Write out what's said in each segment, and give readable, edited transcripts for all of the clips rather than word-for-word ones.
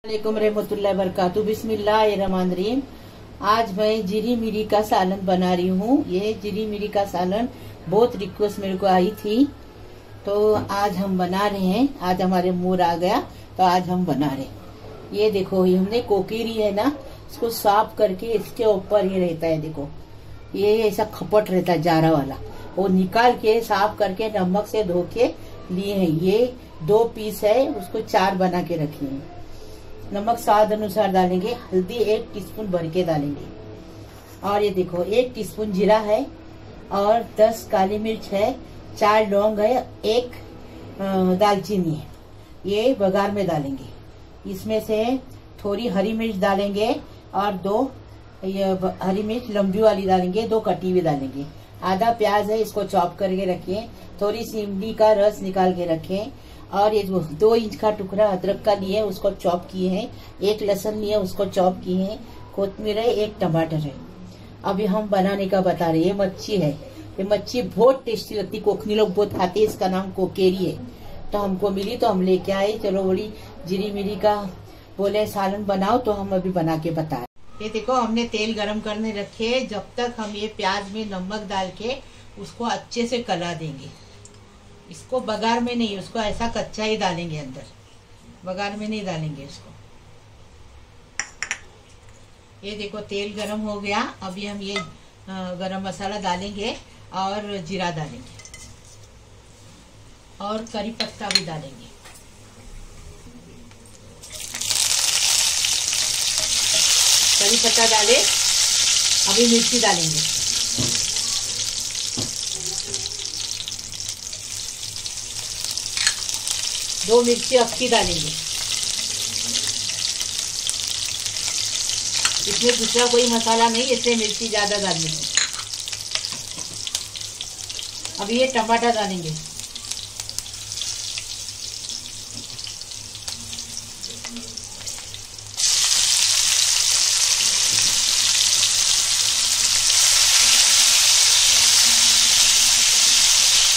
वालेकुम रहमतुल्लाहि वबरकातुहू। बिस्मिल्लाहिर्रहमानिर्रहीम। आज मैं जीरी मिरी का सालन बना रही हूँ। ये जीरी मिरी का सालन बहुत रिक्वेस्ट मेरे को आई थी, तो आज हम बना रहे हैं। आज हमारे मुंह आ गया तो आज हम बना रहे हैं। ये देखो, ये हमने कोकीरी है ना, इसको साफ करके इसके ऊपर ये रहता है, देखो ये ऐसा खपट रहता है जारा वाला, वो निकाल के साफ करके नमक से धो के लिए हैं। ये 2 पीस है, उसको 4 बना के रखे हैं। नमक स्वाद अनुसार डालेंगे, हल्दी 1 टीस्पून भर के डालेंगे, और ये देखो 1 टीस्पून जीरा है, और 10 काली मिर्च है, 4 लौंग है, 1 दालचीनी है। ये बघार में डालेंगे। इसमें से थोड़ी हरी मिर्च डालेंगे, और 2 हरी मिर्च लंबी वाली डालेंगे, 2 कटी हुई डालेंगे। आधा प्याज है, इसको चॉप करके रखें। थोड़ी सी इमली का रस निकाल के रखें, और ये 2 इंच का टुकड़ा अदरक का लिए, उसको चॉप किए हैं। 1 लहसुन लिए, उसको चॉप किए हैं। कोतमीर है, 1 टमाटर है। अभी हम बनाने का बता रहे हैं। ये मच्छी है, ये मच्छी बहुत टेस्टी लगती, कोकनी लोग बहुत खाते हैं। इसका नाम कोकेरी है, तो हमको मिली तो हम लेके आए। चलो बड़ी जीरी मिरी का बोले सालन बनाओ, तो हम अभी बना के बताए। ये देखो, हमने तेल गरम करने रखे। जब तक हम ये प्याज में नमक डाल के उसको अच्छे से कला देंगे। इसको बघार में नहीं, उसको ऐसा कच्चा ही डालेंगे अंदर, बघार में नहीं डालेंगे इसको। ये देखो तेल गरम हो गया। अभी हम ये गरम मसाला डालेंगे, और जीरा डालेंगे, और करी पत्ता भी डालेंगे। करी पत्ता डाले, अभी मिर्ची डालेंगे। दो मिर्ची अक्की डालेंगे। इसमें दूसरा कोई मसाला नहीं, इसलिए मिर्ची ज्यादा डालनी है। अब ये टमाटर डालेंगे।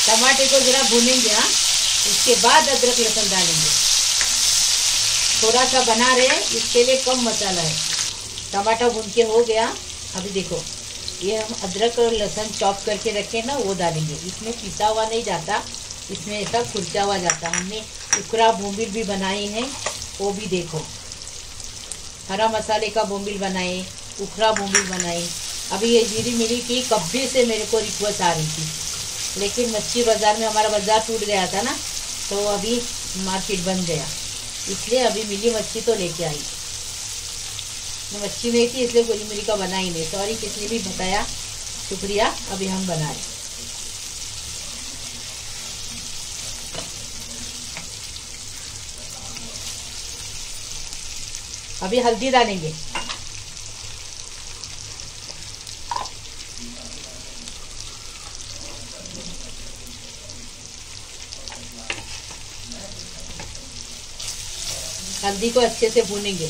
टमाटर को जरा भूनेंगे, हाँ, उसके बाद अदरक लहसुन डालेंगे। थोड़ा सा बना रहे हैं, इसके लिए कम मसाला है। टमाटर भून के हो गया। अभी देखो, ये हम अदरक और लहसुन चॉप करके रखे ना, वो डालेंगे। इसमें पिसा हुआ नहीं जाता, इसमें ऐसा खुरचा हुआ जाता। हमने उकरा बोम्बिल भी बनाए हैं, वो भी देखो। हरा मसाले का बोम्बिल बनाए, उकरा बोम्बिल बनाए। अभी ये जीरी मिरी की कभी से मेरे को रिक्वेस्ट आ रही थी, लेकिन मच्छी बाजार में हमारा बाजार टूट गया था ना, तो अभी मार्केट बंद गया, इसलिए अभी मिली मच्छी तो लेके आई। मच्छी नहीं थी, इसलिए गोली मिरी का बना ही नहीं। सॉरी, किसने भी बताया, शुक्रिया। अभी हम बनाए। अभी हल्दी डालेंगे। हल्दी को अच्छे से भूनेंगे।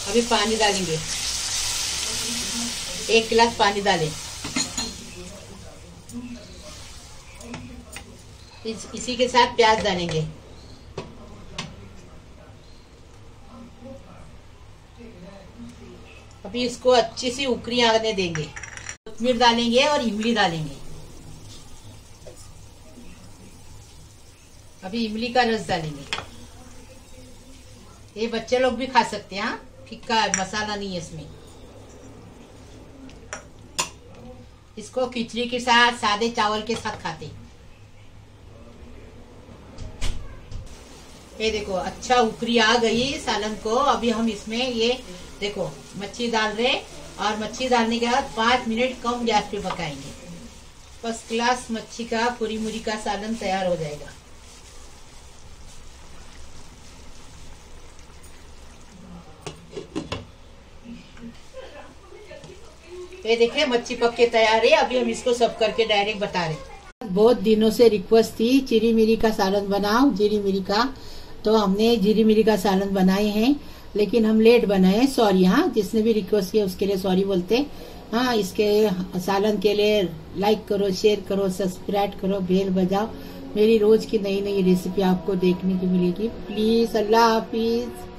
अभी पानी डालेंगे, 1 गिलास पानी डालें। इसी के साथ प्याज डालेंगे। अभी इसको अच्छी सी उकरी आने देंगे। कोतमीर डालेंगे और इमली डालेंगे। अभी इमली का रस डालेंगे। ये बच्चे लोग भी खा सकते हैं, हाँ, फिक्का मसाला नहीं है इसमें। इसको खिचड़ी के साथ, सादे चावल के साथ खाते। ये देखो, अच्छा उकरी आ गई सालन को। अभी हम इसमें ये देखो मच्छी डाल रहे, और मच्छी डालने के बाद 5 मिनट कम गैस पे पकाएंगे। फर्स्ट क्लास मच्छी का पूरी मुरी का सालन तैयार हो जाएगा। ये देखिए, मच्छी पक के तैयार है। अभी हम इसको सब करके डायरेक्ट बता रहे। बहुत दिनों से रिक्वेस्ट थी जीरी मिरी का सालन बनाओ, जीरी मिरी का, तो हमने जीरी मिरी का सालन बनाए हैं, लेकिन हम लेट बनाए। सॉरी, हाँ, जिसने भी रिक्वेस्ट किया उसके लिए सॉरी बोलते। हाँ, इसके सालन के लिए लाइक करो, शेयर करो, सब्सक्राइब करो, बेल बजाओ, मेरी रोज की नई नई रेसिपी आपको देखने की मिलेगी। प्लीज, अल्लाह हाफिज।